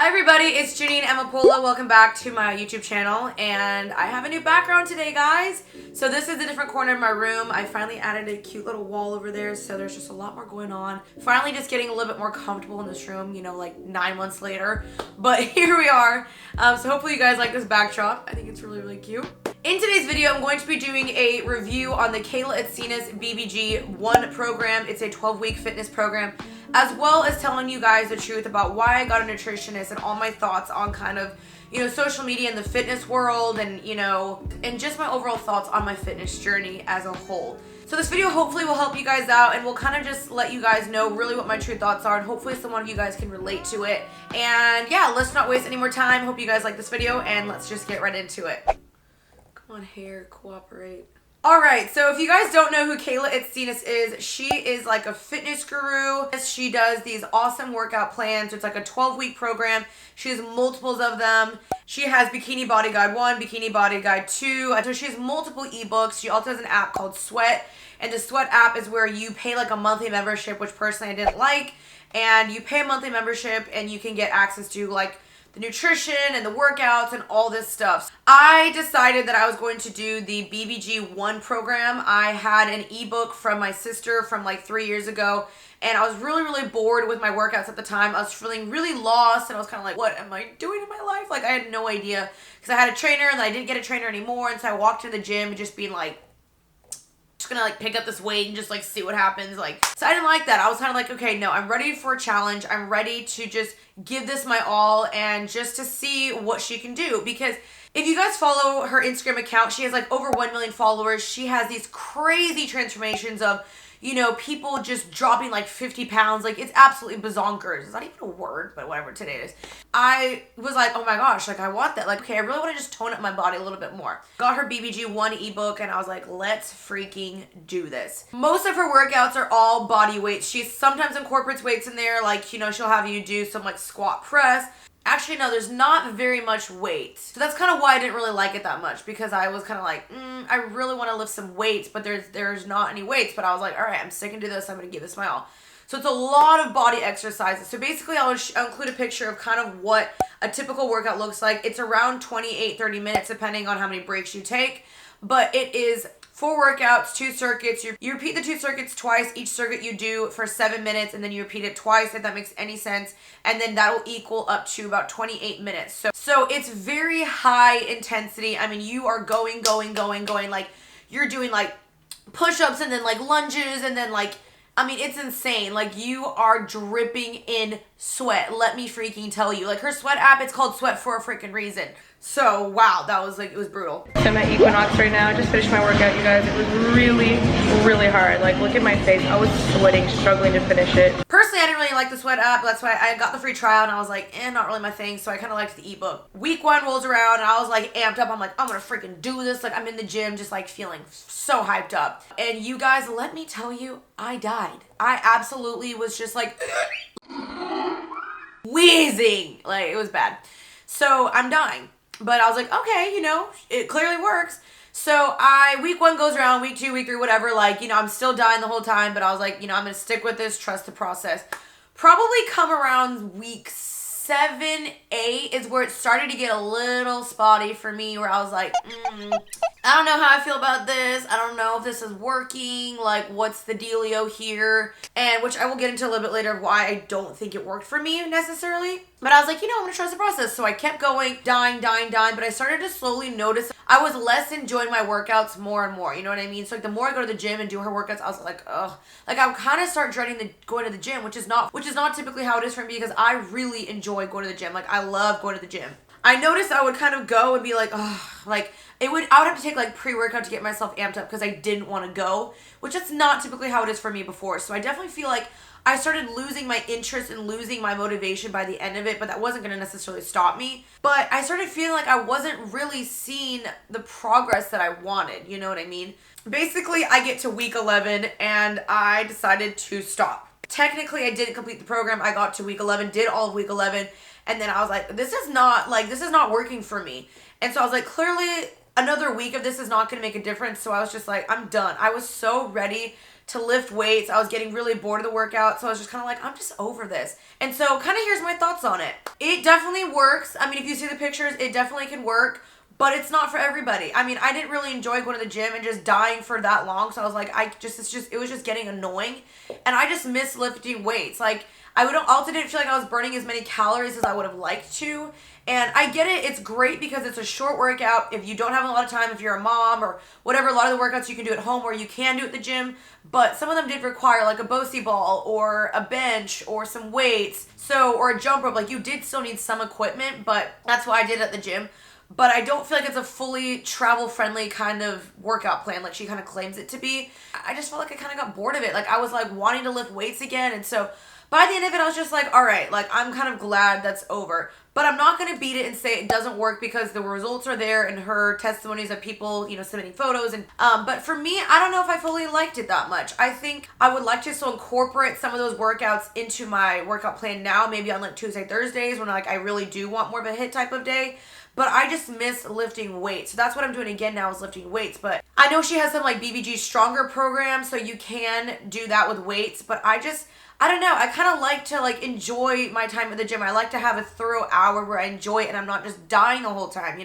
Hi everybody, it's Jeanine Amapola. Welcome back to my YouTube channel, and I have a new background today, guys. So this is a different corner of my room. I finally added a cute little wall over there, so there's just a lot more going on. Finally just getting a little bit more comfortable in this room, you know, like 9 months later. But here we are. So hopefully you guys like this backdrop. I think it's really, really cute. In today's video, I'm going to be doing a review on the Kayla Itsines BBG 1 program. It's a 12-week fitness program, as well as telling you guys the truth about why I got a nutritionist and all my thoughts on kind of, you know, social media and the fitness world and, you know, and just my overall thoughts on my fitness journey as a whole. So this video hopefully will help you guys out and will kind of just let you guys know really what my true thoughts are, and hopefully some of you guys can relate to it. And yeah, let's not waste any more time. Hope you guys like this video and let's just get right into it. Come on, hair, cooperate. Alright, so if you guys don't know who Kayla Itsines is, she is like a fitness guru. She does these awesome workout plans. It's like a 12-week program. She has multiples of them. She has Bikini Body Guide 1, Bikini Body Guide 2. So she has multiple ebooks. She also has an app called Sweat. And the Sweat app is where you pay like a monthly membership, which personally I didn't like. And you pay a monthly membership and you can get access to like the nutrition and the workouts and all this stuff. I decided that I was going to do the BBG 1 program. I had an ebook from my sister from like 3 years ago, and I was really, really bored with my workouts at the time. I was feeling really lost, and I was kind of like, what am I doing in my life? Like, I had no idea, because I had a trainer, and I didn't get a trainer anymore, and so I walked to the gym just being like, just gonna like pick up this weight and just like see what happens. Like, so I didn't like that. I was kind of like, okay, no, I'm ready for a challenge. I'm ready to just give this my all and just to see what she can do. Because if you guys follow her Instagram account, she has like over 1 million followers. She has these crazy transformations of, you know, people just dropping like 50 pounds. Like, it's absolutely bazonkers. It's not even a word, but whatever today is. I was like, oh my gosh, like I want that. Like, okay, I really want to just tone up my body a little bit more. Got her BBG 1 ebook and I was like, let's freaking do this. Most of her workouts are all body weights. She sometimes incorporates weights in there. Like, you know, she'll have you do some like squat press. Actually, no, there's not very much weight. So that's kind of why I didn't really like it that much, because I was kind of like, I really want to lift some weights, but there's not any weights. But I was like, all right, I'm sticking to this. I'm going to give this my all. So it's a lot of body exercises. So basically, I'll include a picture of kind of what a typical workout looks like. It's around 28-30 minutes, depending on how many breaks you take. But it is 4 workouts, 2 circuits. You repeat the 2 circuits twice. Each circuit you do for 7 minutes, and then you repeat it twice, if that makes any sense. And then that will equal up to about 28 minutes. So it's very high intensity. I mean, you are going. Like, you're doing like push-ups and then like lunges and then like, I mean, it's insane. Like, you are dripping in sweat. Let me freaking tell you. Like, her Sweat app, it's called Sweat for a freaking reason. So, wow, that was like, it was brutal. So I'm at Equinox right now. I just finished my workout, you guys. It was really, really hard. Like, look at my face. I was sweating, struggling to finish it. Personally, I didn't really like the Sweat app. That's why I got the free trial, and I was like, not really my thing. So I kind of liked the ebook. Week 1 rolls around, and I was like amped up. I'm like, I'm gonna freaking do this. Like, I'm in the gym, just like feeling so hyped up. And you guys, let me tell you, I died. I absolutely was just like wheezing. Like, it was bad. So I'm dying. But I was like, okay, you know, it clearly works. So week 1 goes around, week 2, week 3, whatever. Like, you know, I'm still dying the whole time, but I was like, you know, I'm going to stick with this, trust the process. Probably come around week 7, 8 is where it started to get a little spotty for me, where I was like, I don't know how I feel about this. I don't know if this is working. Like, what's the dealio here? And which I will get into a little bit later of why I don't think it worked for me necessarily. But I was like, you know, I'm going to trust the process. So I kept going, dying. But I started to slowly notice I was less enjoying my workouts more and more. You know what I mean? So like, the more I go to the gym and do her workouts, I was like, ugh. Like, I would kind of start dreading going to the gym, which is not typically how it is for me, because I really enjoy going to the gym. Like, I love going to the gym. I noticed I would kind of go and be like, oh, like, I would have to take like pre-workout to get myself amped up because I didn't want to go, which that's not typically how it is for me before. So I definitely feel like I started losing my interest and losing my motivation by the end of it, but that wasn't going to necessarily stop me. But I started feeling like I wasn't really seeing the progress that I wanted. You know what I mean? Basically, I get to week 11 and I decided to stop. Technically, I didn't complete the program. I got to week 11, did all of week 11, and then I was like, this is not working for me. And so I was like, clearly another week of this is not going to make a difference. So I was just like, I'm done. I was so ready to lift weights. I was getting really bored of the workout. So I was just kind of like, I'm just over this. And so kind of here's my thoughts on it. It definitely works. I mean, if you see the pictures, it definitely can work. But it's not for everybody. I mean, I didn't really enjoy going to the gym and just dying for that long. So I was like, it was just getting annoying. And I just miss lifting weights. Like, also didn't feel like I was burning as many calories as I would have liked to. And I get it. It's great because it's a short workout. If you don't have a lot of time, if you're a mom or whatever, a lot of the workouts you can do at home or you can do at the gym. But some of them did require like a Bocey ball or a bench or some weights. Or a jump rope. Like, you did still need some equipment, but that's why I did it at the gym. But I don't feel like it's a fully travel-friendly kind of workout plan like she kind of claims it to be. I just felt like I kind of got bored of it. Like, I was like wanting to lift weights again. And so by the end of it, I was just like, all right, like, I'm kind of glad that's over. But I'm not going to beat it and say it doesn't work because the results are there and her testimonies of people, submitting photos. And but for me, I don't know if I fully liked it that much. I think I would like to still incorporate some of those workouts into my workout plan now, maybe on like Tuesday, Thursdays when like I really do want more of a hit type of day. But I just miss lifting weights. So that's what I'm doing again now is lifting weights. But I know she has some like BBG Stronger program, so you can do that with weights. But I don't know. I kind of like to like enjoy my time at the gym. I like to have a thorough hour where I enjoy it and I'm not just dying the whole time,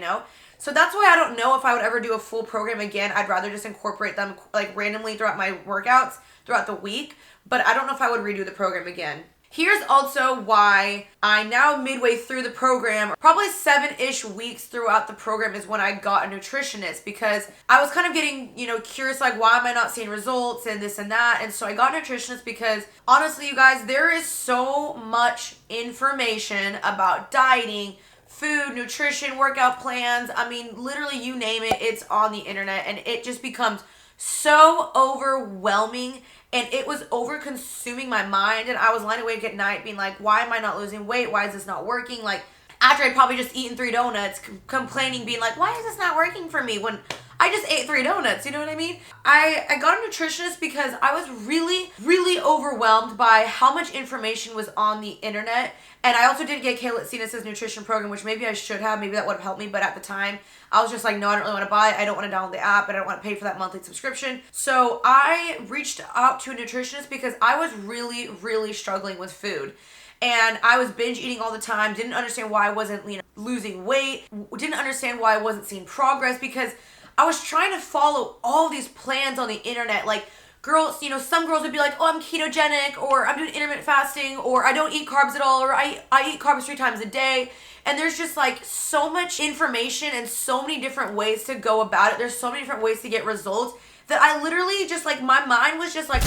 So that's why I don't know if I would ever do a full program again. I'd rather just incorporate them like randomly throughout my workouts throughout the week. But I don't know if I would redo the program again. Here's also why I now midway through the program, probably 7-ish weeks throughout the program is when I got a nutritionist because I was kind of getting, curious, like, why am I not seeing results and this and that? And so I got a nutritionist because honestly, you guys, there is so much information about dieting, food, nutrition, workout plans. I mean, literally you name it, it's on the internet and it just becomes so overwhelming. And it was over consuming my mind. And I was lying awake at night being like, why am I not losing weight? Why is this not working? Like, after I'd probably just eaten 3 donuts, complaining, being like, why is this not working for me? When I just ate 3 donuts, you know what I mean? I got a nutritionist because I was really, really overwhelmed by how much information was on the internet. And I also didn't get Kayla Itsines' nutrition program, which maybe I should have. Maybe that would have helped me. But at the time, I was just like, no, I don't really want to buy it. I don't want to download the app. I don't want to pay for that monthly subscription. So I reached out to a nutritionist because I was really, really struggling with food. And I was binge eating all the time. Didn't understand why I wasn't, losing weight. Didn't understand why I wasn't seeing progress because I was trying to follow all these plans on the internet. Like, girls, some girls would be like, oh, I'm ketogenic, or I'm doing intermittent fasting, or I don't eat carbs at all, or I eat carbs 3 times a day. And there's just like so much information and so many different ways to go about it. There's so many different ways to get results that I literally just like, my mind was just like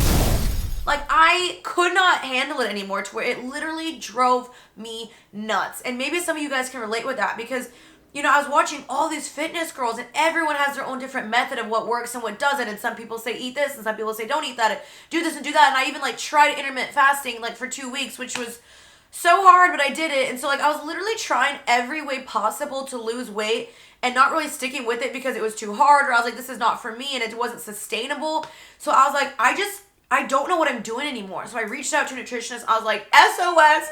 I could not handle it anymore to where it literally drove me nuts. And maybe some of you guys can relate with that because I was watching all these fitness girls and everyone has their own different method of what works and what doesn't. And some people say eat this and some people say don't eat that and do this and do that. And I even like tried intermittent fasting like for 2 weeks, which was so hard, but I did it. And so like I was literally trying every way possible to lose weight and not really sticking with it because it was too hard or I was like, this is not for me and it wasn't sustainable. So I was like, I don't know what I'm doing anymore. So I reached out to a nutritionist. I was like, SOS,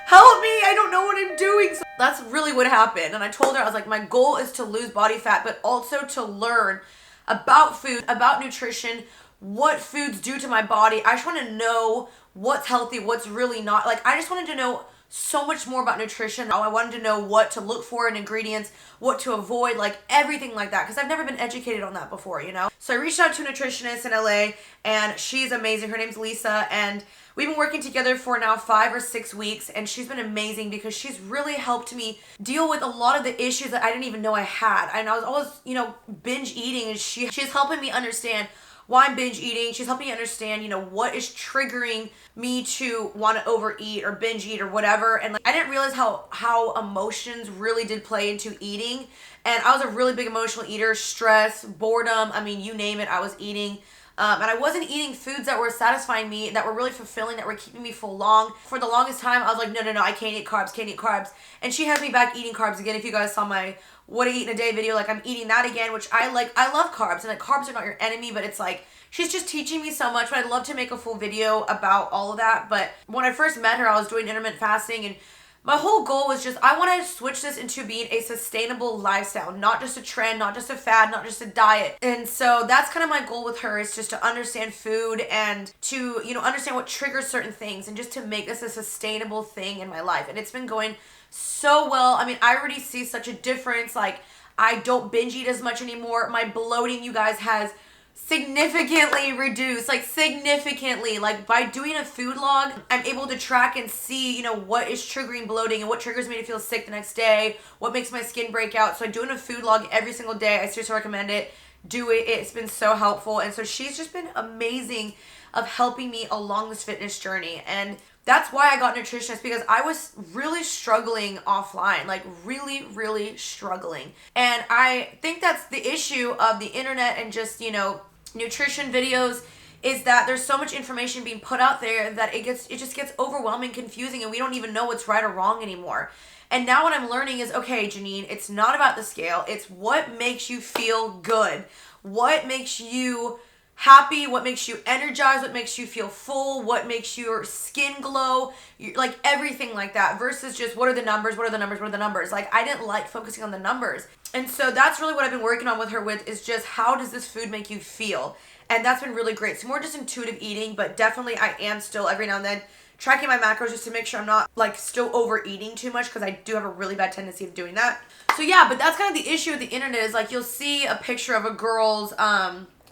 help me. I don't know what I'm doing. So that's really what happened. And I told her, I was like, my goal is to lose body fat, but also to learn about food, about nutrition, what foods do to my body. I just want to know what's healthy, what's really not. Like, I just wanted to know so much more about nutrition. I wanted to know what to look for in ingredients, what to avoid, like everything like that. Because I've never been educated on that before, So I reached out to a nutritionist in LA and she's amazing. Her name's Lisa and we've been working together for now 5 or 6 weeks and she's been amazing because she's really helped me deal with a lot of the issues that I didn't even know I had. And I was always, binge eating and she's helping me understand why I'm binge eating. She's helping me understand, what is triggering me to want to overeat or binge eat or whatever. And like, I didn't realize how emotions really did play into eating. And I was a really big emotional eater, stress, boredom. I mean, you name it, I was eating. And I wasn't eating foods that were satisfying me, that were really fulfilling, that were keeping me full long. For the longest time, I was like, no, I can't eat carbs. And she has me back eating carbs again. If you guys saw my what I eat in a day video, like I'm eating that again, which I like. I love carbs and like carbs are not your enemy, but it's like, she's just teaching me so much. But I'd love to make a full video about all of that. But when I first met her, I was doing intermittent fasting and my whole goal was just, I want to switch this into being a sustainable lifestyle, not just a trend, not just a fad, not just a diet. And so that's kind of my goal with her is just to understand food and to, understand what triggers certain things and just to make this a sustainable thing in my life. And it's been going so well. I mean, I already see such a difference. Like, I don't binge eat as much anymore. My bloating, you guys, has significantly reduced, like significantly. Like, by doing a food log, I'm able to track and see, you know, what is triggering bloating and what triggers me to feel sick the next day, what makes my skin break out. So doing a food log every single day, I seriously recommend it. Do it. It's been so helpful. And so she's just been amazing of helping me along this fitness journey. And that's why I got nutritionist, because I was really struggling offline, like really, really struggling. And I think that's the issue of the internet and just, you know, nutrition videos, is that there's so much information being put out there that it just gets overwhelming, confusing, and we don't even know what's right or wrong anymore. And now what I'm learning is, okay, Jeanine, it's not about the scale. It's what makes you feel good. What makes you happy, what makes you energized, what makes you feel full, what makes your skin glow, like everything like that, versus just what are the numbers, what are the numbers, what are the numbers. Like, I didn't like focusing on the numbers. And so that's really what I've been working on with her with, is just how does this food make you feel? And that's been really great. So more just intuitive eating, but definitely I am still every now and then tracking my macros just to make sure I'm not like still overeating too much, because I do have a really bad tendency of doing that. So yeah, but that's kind of the issue with the internet, is like you'll see a picture of a girl's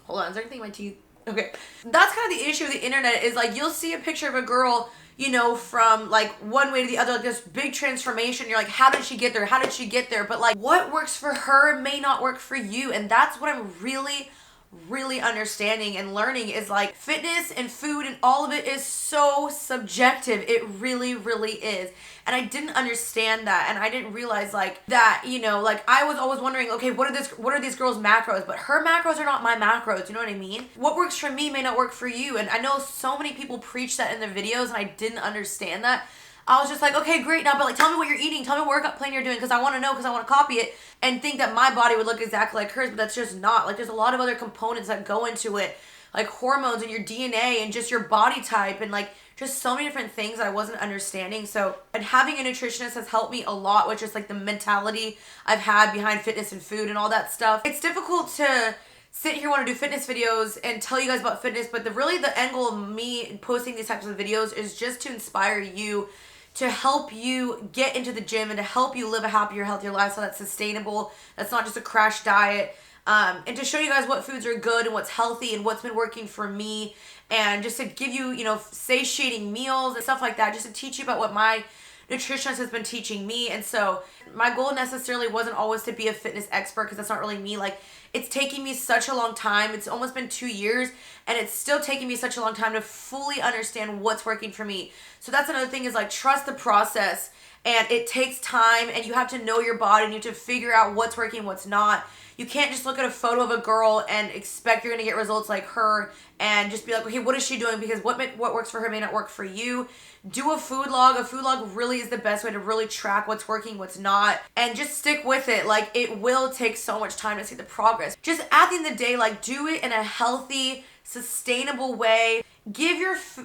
hold on, is there anything in my teeth? Okay. That's kind of the issue with the internet, is like you'll see a picture of a girl, you know, from like one way to the other, like this big transformation. You're like, how did she get there? How did she get there? But like, what works for her may not work for you. And that's what I'm really understanding and learning, is like fitness and food and all of it is so subjective. It really is. And I didn't understand that, and I didn't realize like that, you know, like I was always wondering, okay, what are these girls' macros? But her macros are not my macros, you know what I mean? What works for me may not work for you. And I know so many people preach that in their videos, and I didn't understand that. I was just like, okay, great, now, but like, tell me what you're eating, tell me what workout plan you're doing, because I want to know, because I want to copy it and think that my body would look exactly like hers, but that's just not. Like, there's a lot of other components that go into it, like hormones and your DNA and just your body type, and like just so many different things that I wasn't understanding. So, and having a nutritionist has helped me a lot with just like the mentality I've had behind fitness and food and all that stuff. It's difficult to sit here, want to do fitness videos and tell you guys about fitness, but the end goal of me posting these types of videos is just to inspire you, to help you get into the gym and to help you live a happier, healthier lifestyle that's sustainable, that's not just a crash diet, and to show you guys what foods are good and what's healthy and what's been working for me, and just to give you, you know, satiating meals and stuff like that, just to teach you about what my nutritionist has been teaching me. And so my goal necessarily wasn't always to be a fitness expert, because that's not really me. Like, it's taking me such a long time. It's almost been 2 years, and it's still taking me such a long time to fully understand what's working for me. So that's another thing, is like, trust the process, and it takes time, and you have to know your body, and you have to figure out what's working, what's not. You can't just look at a photo of a girl and expect you're going to get results like her and just be like, okay, what is she doing? Because what works for her may not work for you. Do a food log. A food log really is the best way to really track what's working, what's not, and just stick with it. Like, it will take so much time to see the progress. Just at the end of the day, like, do it in a healthy, sustainable way. Give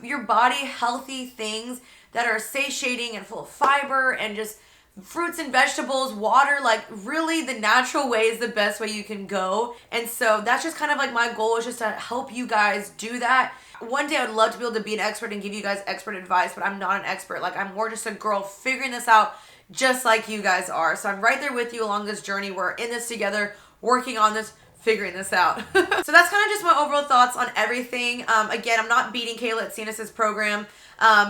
your body healthy things that are satiating and full of fiber and just fruits and vegetables, water. Like, really the natural way is the best way you can go. And so that's just kind of like my goal, is just to help you guys do that. One day I would love to be able to be an expert and give you guys expert advice, but I'm not an expert. Like, I'm more just a girl figuring this out just like you guys are. So I'm right there with you along this journey. We're in this together, working on this, figuring this out. So that's kind of just my overall thoughts on everything. Again, I'm not beating Kayla Itsines' program.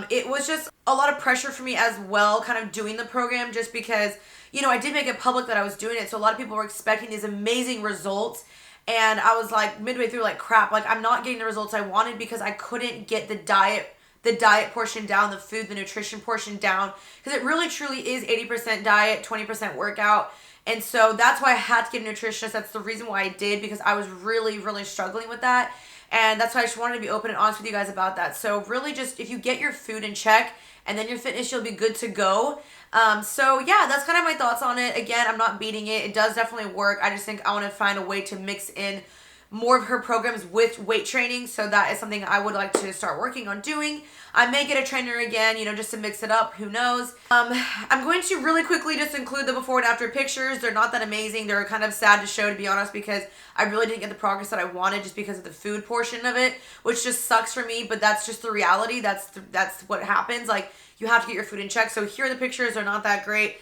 It was just a lot of pressure for me as well, kind of doing the program, just because, you know, I did make it public that I was doing it. So a lot of people were expecting these amazing results. And I was like, midway through, like, crap, like, I'm not getting the results I wanted, because I couldn't get the diet portion down, the food, the nutrition portion down, because it really truly is 80% diet, 20% workout. And so that's why I had to get a nutritionist. That's the reason why I did, because I was really struggling with that. And that's why I just wanted to be open and honest with you guys about that. So really, just if you get your food in check and then your fitness, you'll be good to go. So yeah, that's kind of my thoughts on it. Again, I'm not beating it. It does definitely work. I just think I want to find a way to mix in more of her programs with weight training. So that is something I would like to start working on doing. I may get a trainer again, just to mix it up. Who knows? I'm going to really quickly just include the before and after pictures. They're not that amazing. They're kind of sad to show, to be honest, because I really didn't get the progress that I wanted just because of the food portion of it, which just sucks for me, but that's just the reality. That's what happens. Like, you have to get your food in check. So here are the pictures. They're not that great.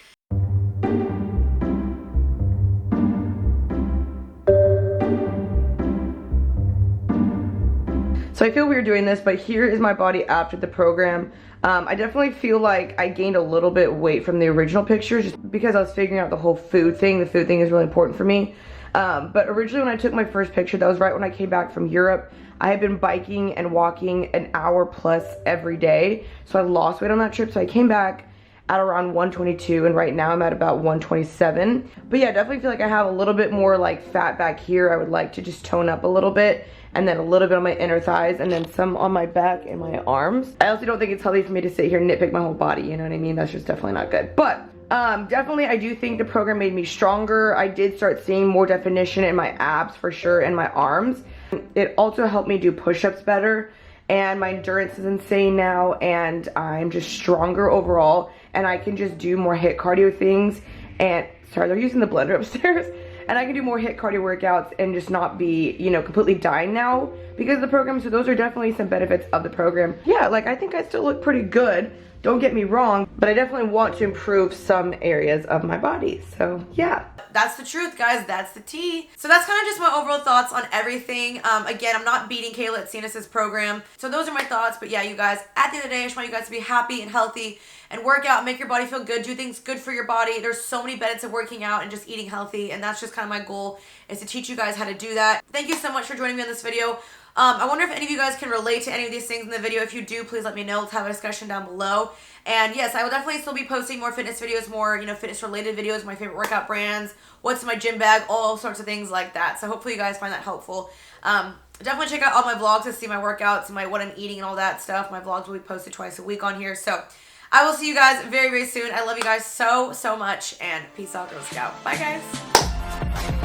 So I feel weird doing this, but here is my body after the program. I definitely feel like I gained a little bit weight from the original pictures just because I was figuring out the whole food thing. The food thing is really important for me. But originally when I took my first picture, that was right when I came back from Europe. I had been biking and walking an hour plus every day. So I lost weight on that trip. So I came back at around 122, and right now I'm at about 127. But yeah, I definitely feel like I have a little bit more like fat back here. I would like to just tone up a little bit, and then a little bit on my inner thighs, and then some on my back and my arms. I also don't think it's healthy for me to sit here and nitpick my whole body, you know what I mean? That's just definitely not good. But definitely I do think the program made me stronger. I did start seeing more definition in my abs for sure, and my arms. It also helped me do push-ups better, and my endurance is insane now, and I'm just stronger overall, and I can just do more HIIT cardio things. And sorry, they're using the blender upstairs. And I can do more HIIT cardio workouts and just not be, completely dying now because of the program. So those are definitely some benefits of the program. Yeah, like I think I still look pretty good. Don't get me wrong, but I definitely want to improve some areas of my body. So yeah. That's the truth, guys. That's the tea. So that's kind of just my overall thoughts on everything. Again, I'm not beating Kayla Itsines' program. So those are my thoughts. But yeah, you guys, at the end of the day, I just want you guys to be happy and healthy and work out, make your body feel good, do things good for your body. There's so many benefits of working out and just eating healthy. And that's just kind of my goal, is to teach you guys how to do that. Thank you so much for joining me on this video. I wonder if any of you guys can relate to any of these things in the video. If you do, please let me know. Let's have a discussion down below. And yes, I will definitely still be posting more fitness videos, more, fitness related videos, my favorite workout brands, what's in my gym bag, all sorts of things like that. So hopefully you guys find that helpful. Definitely check out all my vlogs to see my workouts and what I'm eating and all that stuff. My vlogs will be posted twice a week on here. So I will see you guys very, very soon. I love you guys so, so much, and peace out, Girl Scout. Bye, guys.